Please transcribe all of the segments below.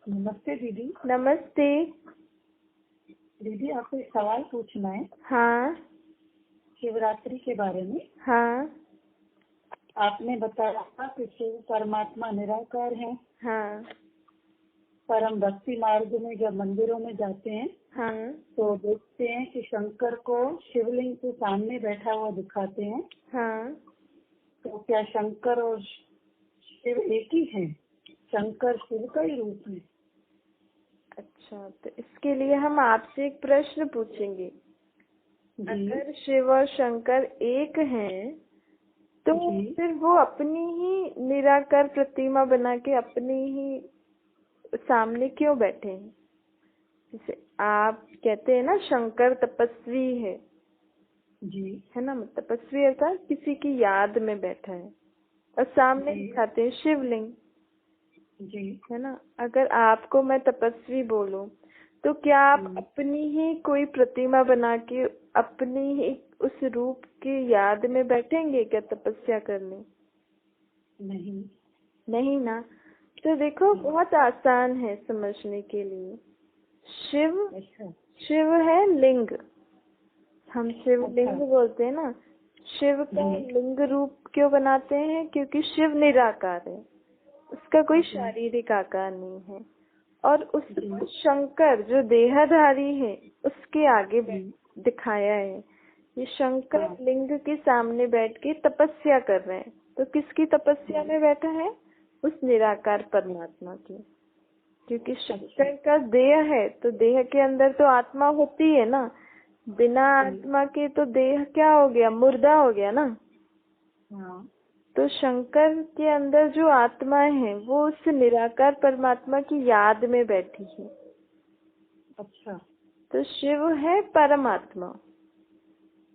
नमस्ते दीदी। नमस्ते। दीदी आपको एक सवाल पूछना है हाँ शिवरात्रि के बारे में। हाँ आपने बताया था कि शिव परमात्मा निराकार है। हाँ पर हम भक्ति मार्ग में जब मंदिरों में जाते हैं हाँ तो देखते हैं कि शंकर को शिवलिंग के सामने बैठा हुआ दिखाते हैं। हाँ। तो क्या शंकर और शिव एक ही है? शंकर शिव का ही रूप है? अच्छा, तो इसके लिए हम आपसे एक प्रश्न पूछेंगे। जी अगर शिव और शंकर एक हैं, तो जी फिर वो अपनी ही निराकार प्रतिमा बना के अपनी ही सामने क्यों बैठे हैं? जैसे आप कहते हैं ना, शंकर तपस्वी जी है ना, तपस्वी अर्थात किसी की याद में बैठा है, और सामने जी दिखाते हैं शिवलिंग, जी है ना। अगर आपको मैं तपस्वी बोलूं, तो क्या आप अपनी ही कोई प्रतिमा बना के अपनी ही उस रूप की याद में बैठेंगे क्या तपस्या करने? नहीं। नहीं ना। तो देखो, बहुत आसान है समझने के लिए। शिव अच्छा शिव है लिंग, हम शिव लिंग अच्छा बोलते हैं ना। शिव का जी लिंग रूप क्यों बनाते हैं? क्योंकि शिव निराकार है, उसका कोई जी शारीरिक आकार नहीं है। और जी उसको शंकर जो देहधारी है उसके आगे जी दिखाया है। ये शंकर हाँ लिंग के सामने बैठ के तपस्या कर रहे हैं। तो किसकी तपस्या में बैठा है? उस निराकार परमात्मा की। क्योंकि अच्छा शंकर का देह है, तो देह के अंदर तो आत्मा होती है ना। बिना जी आत्मा के तो देह क्या हो गया? मुर्दा हो गया ना। हाँ तो शंकर के अंदर जो आत्मा है वो उस निराकार परमात्मा की याद में बैठी है। अच्छा तो शिव है परमात्मा,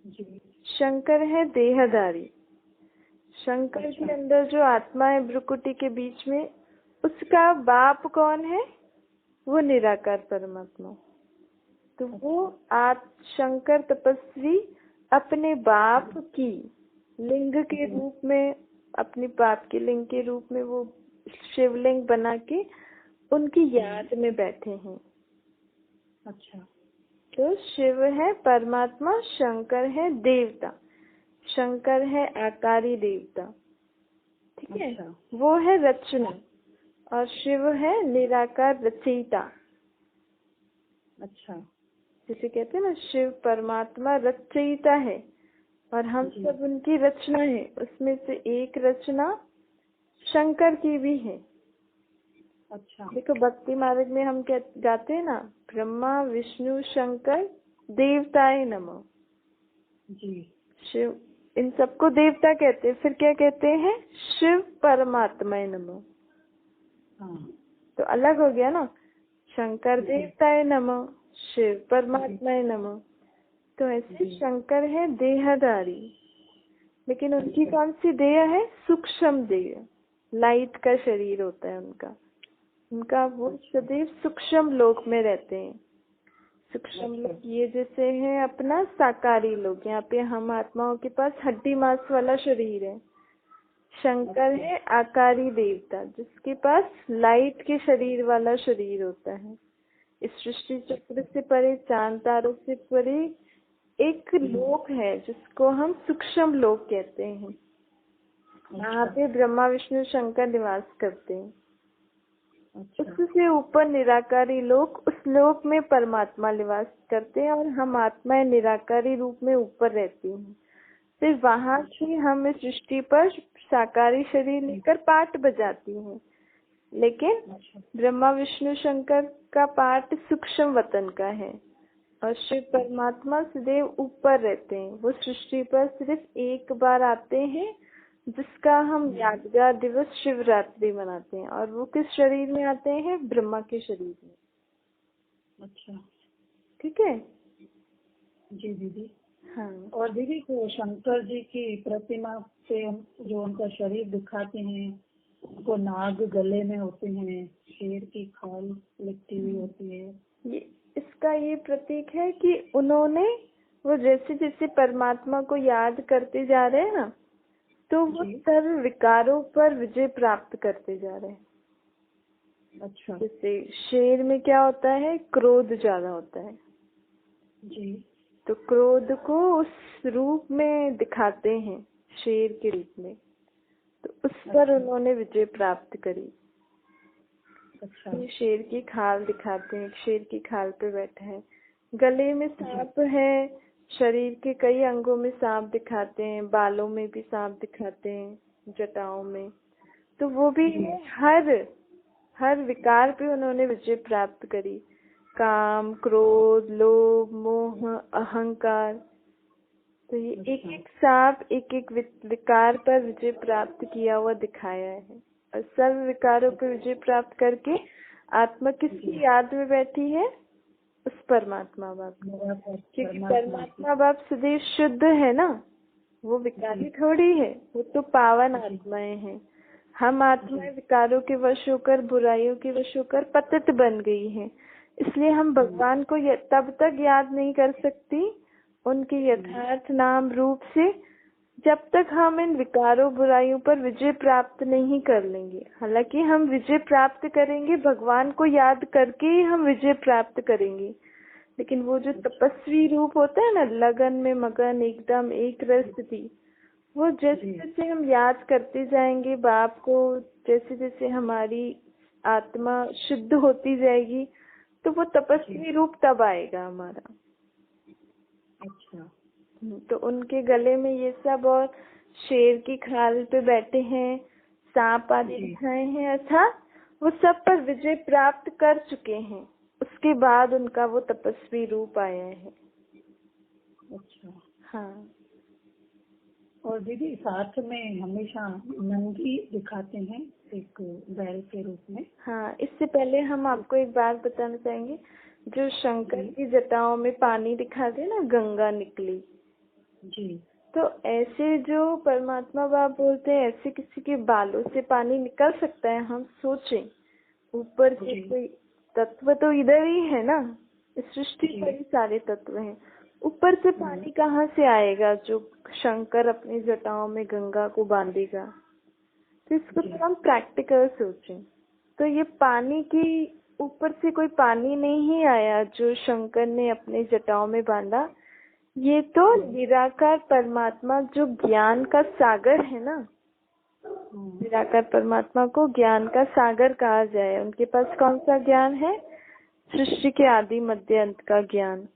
जी शंकर है देहधारी। शंकर अच्छा के अंदर जो आत्मा है भ्रुकुटी के बीच में, उसका बाप कौन है? वो निराकार परमात्मा। तो वो आप शंकर तपस्वी अपने बाप की लिंग के जी रूप में, अपने बाप के लिंग के रूप में वो शिवलिंग बना के उनकी याद में बैठे हैं। अच्छा तो शिव है परमात्मा, शंकर है देवता। शंकर है आकारी देवता, ठीक है। अच्छा वो है रचना, और शिव है निराकार रचयिता। अच्छा जिसे कहते हैं ना, शिव परमात्मा रचयिता है और हम जी सब उनकी रचना है। उसमें से एक रचना शंकर की भी है। अच्छा देखो, भक्ति मार्ग में हम क्या गाते हैं ना, ब्रह्मा विष्णु शंकर देवताए नमः। जी शिव, इन सबको देवता कहते हैं। फिर क्या कहते हैं? शिव परमात्माए नमः। हाँ तो अलग हो गया ना, शंकर जी देवताए नमः, शिव जी परमात्माए नमः। तो ऐसे जी शंकर है देहधारी, लेकिन उनकी अच्छा कौन सी देह है? सूक्ष्म देह, लाइट का शरीर होता है उनका। उनका वो अच्छा सदैव सूक्ष्म लोक में रहते हैं। सूक्ष्म अच्छा लोक ये जैसे है अपना साकारी लोक। यहाँ पे हम आत्माओं के पास हड्डी मांस वाला शरीर है। शंकर अच्छा है आकारी देवता, जिसके पास लाइट के शरीर वाला शरीर होता है। इस सृष्टि चक्र से परे, चांद तारों से परे एक लोक है जिसको हम सूक्ष्म लोक कहते हैं। यहाँ अच्छा पे ब्रह्मा विष्णु शंकर निवास करते हैं। अच्छा उससे ऊपर निराकारी लोक, उस लोक में परमात्मा निवास करते हैं और हम आत्माएं निराकारी रूप में ऊपर रहती हैं। फिर वहां से हम इस सृष्टि पर साकारी शरीर लेकर पाठ बजाती हैं। लेकिन अच्छा ब्रह्मा विष्णु शंकर का पाठ सूक्ष्म वतन का है, और शिव परमात्मा सदैव ऊपर रहते हैं। वो सृष्टि पर सिर्फ एक बार आते हैं, जिसका हम यादगार दिवस शिवरात्रि मनाते हैं। और वो किस शरीर में आते हैं? ब्रह्मा के शरीर में। अच्छा ठीक है। जी दीदी। हाँ और दीदी को शंकर जी की प्रतिमा पे जो उनका शरीर दिखाते हैं, उनको नाग गले में होते हैं, शेर की खाल लिपटी हुई होती है। ये इसका ये प्रतीक है कि उन्होंने, वो जैसे जैसे परमात्मा को याद करते जा रहे हैं ना, तो वो जी सर्व विकारों पर विजय प्राप्त करते जा रहे हैं। अच्छा जैसे शेर में क्या होता है, क्रोध ज्यादा होता है, जी। तो क्रोध को उस रूप में दिखाते हैं, शेर के रूप में, तो उस पर उन्होंने विजय प्राप्त करी। अच्छा ये शेर की खाल दिखाते हैं, शेर की खाल पे बैठा है, गले में सांप है, शरीर के कई अंगों में सांप दिखाते हैं, बालों में भी सांप दिखाते हैं, जटाओं में, तो वो भी है, हर विकार पे उन्होंने विजय प्राप्त करी। काम, क्रोध, लोभ, मोह, अहंकार, तो ये एक एक सांप एक एक विकार पर विजय प्राप्त किया हुआ दिखाया है। और सब विकारों पर विजय प्राप्त करके आत्मा किसकी याद में बैठी है, उस परमात्मा बाप, क्योंकि परमात्मा बाप सदैव शुद्ध है ना, वो विकारी थोड़ी है, वो तो पावन आत्माएं हैं। हम आत्माएं विकारों के वश होकर, बुराइयों के वश होकर पतित बन गई हैं, इसलिए हम भगवान को तब तक याद नहीं कर सकती उनके यथार्थ नाम रूप से, जब तक हम इन विकारों बुराइयों पर विजय प्राप्त नहीं कर लेंगे। हालांकि हम विजय प्राप्त करेंगे, भगवान को याद करके ही हम विजय प्राप्त करेंगे, लेकिन वो जो तपस्वी रूप होता है ना, लगन में मगन, एकदम एक रस स्थिति, वो जैसे जैसे हम याद करते जाएंगे बाप को, जैसे जैसे हमारी आत्मा शुद्ध होती जाएगी, तो वो तपस्वी रूप तब आएगा हमारा। अच्छा, तो उनके गले में ये सब, और शेर की खाल पे बैठे हैं, सांप आदि दिखाए हैं, अर्थात वो सब पर विजय प्राप्त कर चुके हैं, उसके बाद उनका वो तपस्वी रूप आया है। अच्छा हाँ, और दीदी साथ में हमेशा नंदी दिखाते हैं एक बैल के रूप में। हाँ, इससे पहले हम आपको एक बात बताना चाहेंगे, जो शंकर की जटाओं में पानी दिखाते हैं ना, गंगा निकली जी, तो ऐसे जो परमात्मा बाप बोलते हैं, ऐसे किसी के बालों से पानी निकल सकता है? हम सोचें, ऊपर से कोई तत्व तो इधर ही है ना, इस सृष्टि पर ही सारे तत्व हैं, ऊपर से पानी कहाँ से आएगा जो शंकर अपनी जटाओं में गंगा को बांधेगा? तो इसको तो हम प्रैक्टिकल सोचें, तो ये पानी की ऊपर से कोई पानी नहीं आया जो शंकर ने अपने जटाओं में बांधा, ये तो निराकार परमात्मा जो ज्ञान का सागर है ना, निराकार परमात्मा को ज्ञान का सागर कहा जाए। उनके पास कौन सा ज्ञान है? सृष्टि के आदि मध्य अंत का ज्ञान।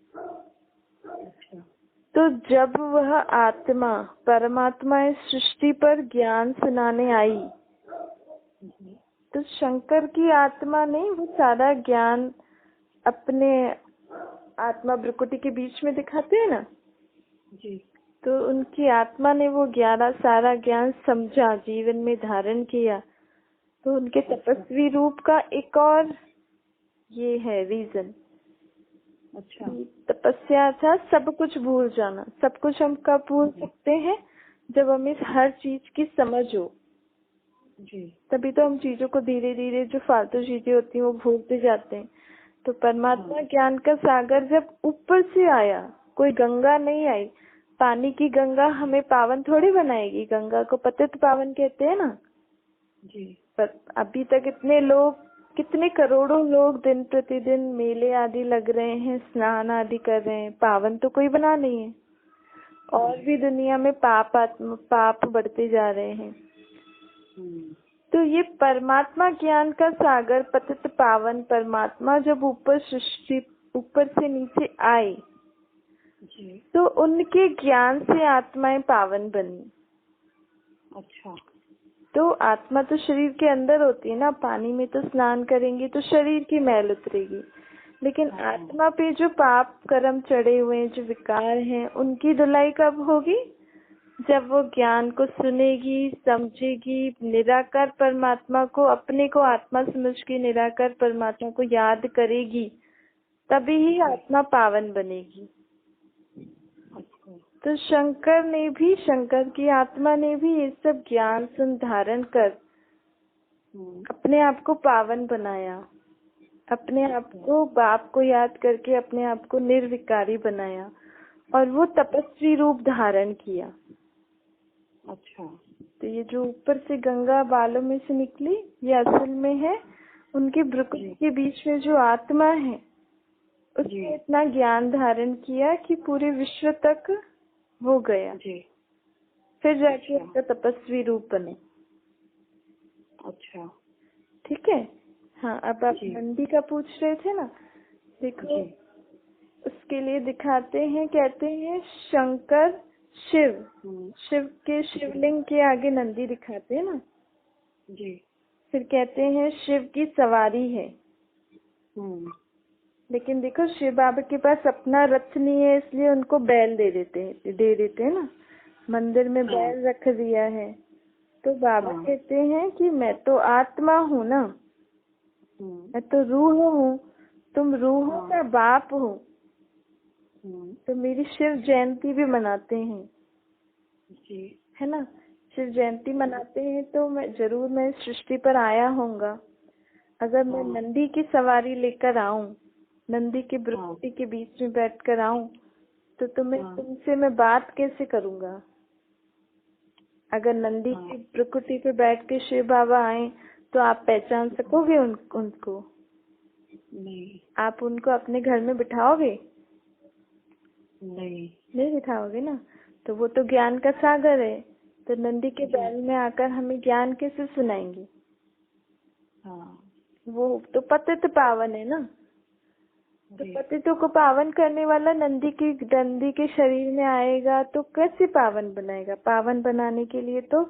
तो जब वह आत्मा परमात्मा इस सृष्टि पर ज्ञान सुनाने आई, तो शंकर की आत्मा ने वो सारा ज्ञान अपने आत्मा भ्रुकुटी के बीच में दिखाते हैं ना जी, तो उनकी आत्मा ने वो सारा ज्ञान समझा, जीवन में धारण किया। तो उनके तपस्वी रूप का एक और ये है रीजन। अच्छा, तपस्या था सब कुछ भूल जाना। सब कुछ हम कब भूल सकते हैं? जब हमें हर चीज की समझ हो जी, तभी तो हम चीजों को धीरे धीरे, जो फालतू चीजें होती हैं वो भूलते जाते हैं। तो परमात्मा ज्ञान का सागर जब ऊपर से आया, कोई गंगा नहीं आई। पानी की गंगा हमें पावन थोड़ी बनाएगी, गंगा को पतित पावन कहते हैं ना जी, पर अभी तक इतने लोग, कितने करोड़ों लोग दिन प्रतिदिन मेले आदि लग रहे हैं, स्नान आदि कर रहे हैं, पावन तो कोई बना नहीं है। और भी दुनिया में पाप बढ़ते जा रहे हैं। तो ये परमात्मा ज्ञान का सागर, पतित पावन परमात्मा जब ऊपर से नीचे आए जी, तो उनके ज्ञान से आत्माएं पावन बनी। अच्छा, तो आत्मा तो शरीर के अंदर होती है ना, पानी में तो स्नान करेंगे तो शरीर की मैल उतरेगी, लेकिन आत्मा पे जो पाप कर्म चढ़े हुए हैं, जो विकार हैं, उनकी धुलाई कब होगी? जब वो ज्ञान को सुनेगी, समझेगी, निराकार परमात्मा को, अपने को आत्मा समझ के निराकार परमात्मा को याद करेगी, तभी ही आत्मा पावन बनेगी। तो शंकर की आत्मा ने भी ये सब ज्ञान संधारण कर अपने आप को पावन बनाया, अपने आप को बाप को याद करके अपने आप को निर्विकारी बनाया और वो तपस्वी रूप धारण किया। अच्छा, तो ये जो ऊपर से गंगा बालों में से निकली, ये असल में है उनके भ्रुकुटी के बीच में जो आत्मा है उसने इतना ज्ञान धारण किया कि पूरे विश्व तक हो गया। फिर जाके उनका तपस्वी रूप बने। अच्छा, ठीक है। हाँ, अब आप नंदी का पूछ रहे थे ना, देखो उसके लिए दिखाते हैं, कहते हैं शंकर शिव, शिव के शिवलिंग के आगे नंदी दिखाते हैं ना जी। फिर कहते हैं शिव की सवारी है। लेकिन देखो शिव बाबा के पास अपना रथ नहीं है, इसलिए उनको बैल दे देते हैं ना, मंदिर में बैल रख दिया है। तो बाबा कहते हैं कि मैं तो आत्मा हूँ ना, मैं तो रूह हूँ, तुम रूह का बाप हो। तो मेरी शिव जयंती भी मनाते हैं जी, है ना। शिव जयंती मनाते हैं तो मैं सृष्टि पर आया होऊंगा। अगर मैं नंदी की सवारी लेकर आऊं, नंदी के भ्रुकुटी के बीच में बैठकर आऊं, तो तुमसे मैं बात कैसे करूंगा। अगर नंदी की भ्रुकुटी पे बैठ के शिव बाबा आए तो आप पहचान सकोगे उनको? नहीं। आप उनको अपने घर में बिठाओगे? नहीं बिठाओगे ना। तो वो तो ज्ञान का सागर है, तो नंदी के बैल में आकर हमें ज्ञान कैसे सुनाएंगे। वो तो पतित पावन है ना, तो पतितों को पावन करने वाला नंदी के शरीर में आएगा तो कैसे पावन बनाएगा। पावन बनाने के लिए तो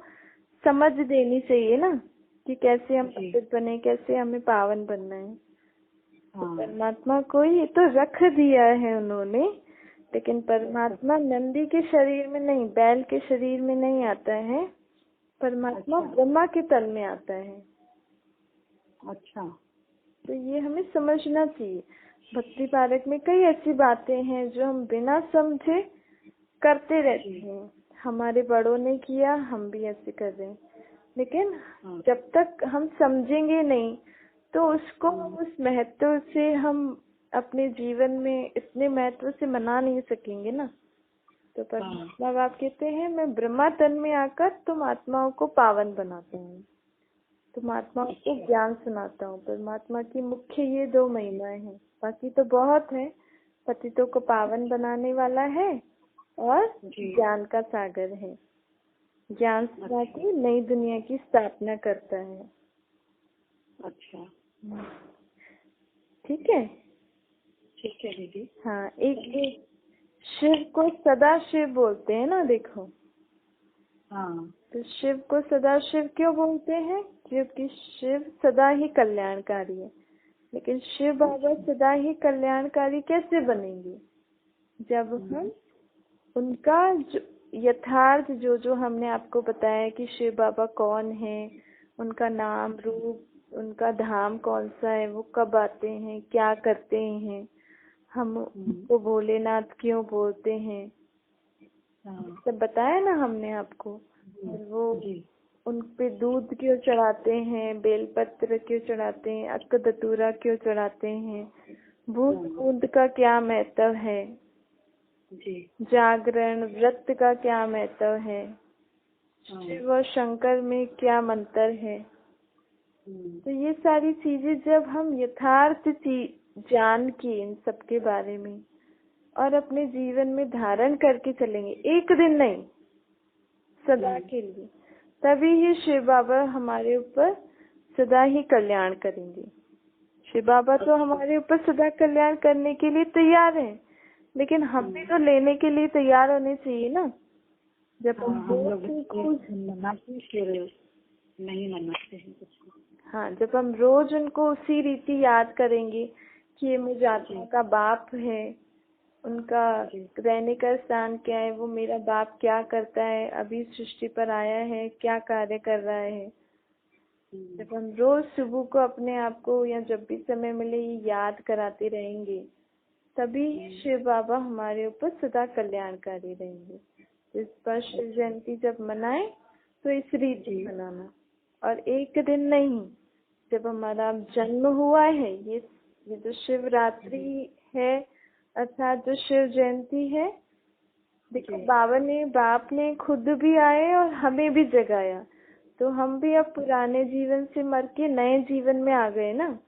समझ देनी चाहिए ना कि कैसे हम पतित बने, कैसे हमें पावन बनना है। तो परमात्मा को ये तो रख दिया है उन्होंने, लेकिन परमात्मा नंदी के शरीर में नहीं, बैल के शरीर में नहीं आता है। परमात्मा ब्रह्मा के तन में आता है। अच्छा, तो ये हमें समझना चाहिए। भक्ति पारक में कई ऐसी बातें हैं जो हम बिना समझे करते रहते हैं। हमारे बड़ों ने किया, हम भी ऐसे कर रहे हैं, लेकिन जब तक हम समझेंगे नहीं तो उसको उस महत्व से हम अपने जीवन में इतने महत्व से मना नहीं सकेंगे ना। तो परमात्मा बाप कहते हैं मैं ब्रह्मा तन में आकर तुम आत्माओं को पावन बनाता हूँ, तुम आत्माओं को ज्ञान सुनाता हूँ। परमात्मा की मुख्य ये 2 महिमाएं हैं, बाकी तो बहुत है। पतितों को पावन बनाने वाला है और ज्ञान का सागर है। ज्ञान सुना के नई दुनिया की स्थापना करता है। अच्छा, ठीक है। ठीक है दीदी। हाँ, एक शिव को सदा शिव बोलते हैं ना, देखो। तो शिव को सदा शिव क्यों बोलते हैं? क्योंकि शिव सदा ही कल्याणकारी है। लेकिन शिव बाबा सदा ही कल्याणकारी कैसे बनेंगे? जब हम उनका यथार्थ जो हमने आपको बताया कि शिव बाबा कौन है, उनका नाम, रूप, उनका धाम कौन सा है, वो कब आते हैं, क्या करते हैं, हम उनको भोलेनाथ क्यों बोलते हैं, सब बताया ना हमने आपको। वो उन पे दूध क्यों चढ़ाते हैं, बेलपत्र क्यों चढ़ाते हैं, अक्क धतूरा क्यों चढ़ाते हैं, बूंद बूंद का क्या महत्व है, जागरण व्रत का क्या महत्व है, शिव और शंकर में क्या मंत्र है। तो ये सारी चीजें जब हम यथार्थ जान के इन सब के बारे में और अपने जीवन में धारण करके चलेंगे, एक दिन नहीं, सदा के लिए, तभी ही शिव बाबा हमारे ऊपर सदा ही कल्याण करेंगे। शिव बाबा तो हमारे ऊपर सदा कल्याण करने के लिए तैयार हैं, लेकिन हम भी तो लेने के लिए तैयार होने चाहिए ना। जब हम नहीं मनाते हैं कुछ। हाँ, जब हम रोज उनको उसी रीति याद करेंगे कि ये मुझ आत्मा का बाप है, उनका रहने का स्थान क्या है, वो मेरा बाप क्या करता है, अभी सृष्टि पर आया है, क्या कार्य कर रहा है। जब हम रोज सुबह को अपने आप को या जब भी समय मिले ये याद कराते रहेंगे, तभी शिव बाबा हमारे ऊपर सदा कल्याणकारी रहेंगे। इस पर शिव जयंती जब मनाए तो इस रीति मनाना, और एक दिन नहीं, जब हमारा जन्म हुआ है, ये जो शिवरात्रि है अर्थात जो शिव जयंती है, देखो बाप ने खुद भी आए और हमें भी जगाया। तो हम भी अब पुराने जीवन से मर के नए जीवन में आ गए ना।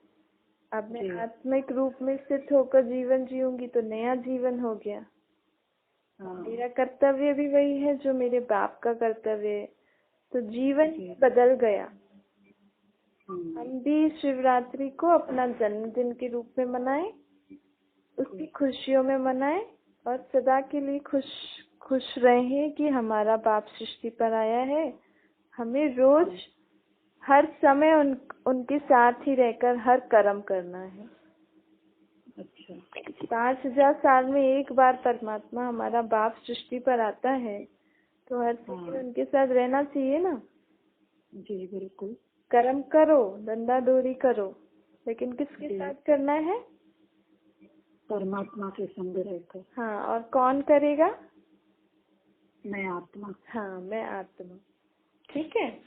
अब मैं जी। आत्मिक रूप में स्थित होकर जीवन जीऊंगी तो नया जीवन हो गया। हाँ। मेरा कर्तव्य भी वही है जो मेरे बाप का कर्तव्य है, तो जीवन जी। बदल गया। हम्म। हम भी शिवरात्रि को अपना जन्मदिन के रूप में मनाएं, उसकी खुशियों में मनाएं और सदा के लिए खुश रहें कि हमारा बाप सृष्टि पर आया है। हमें रोज हर समय उनके साथ ही रहकर हर कर्म करना है। अच्छा। 5000 साल में एक बार परमात्मा हमारा बाप सृष्टि पर आता है, तो हर सेकंड उनके साथ रहना चाहिए ना। जी बिल्कुल। कर्म करो, धंधा डोरी करो, लेकिन किसके साथ करना है? परमात्मा के संग रहकर। हाँ, और कौन करेगा? मैं आत्मा। हाँ, मैं आत्मा। ठीक है।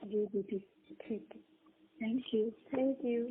जी दीदी। ठीक है। Thank you. Thank you.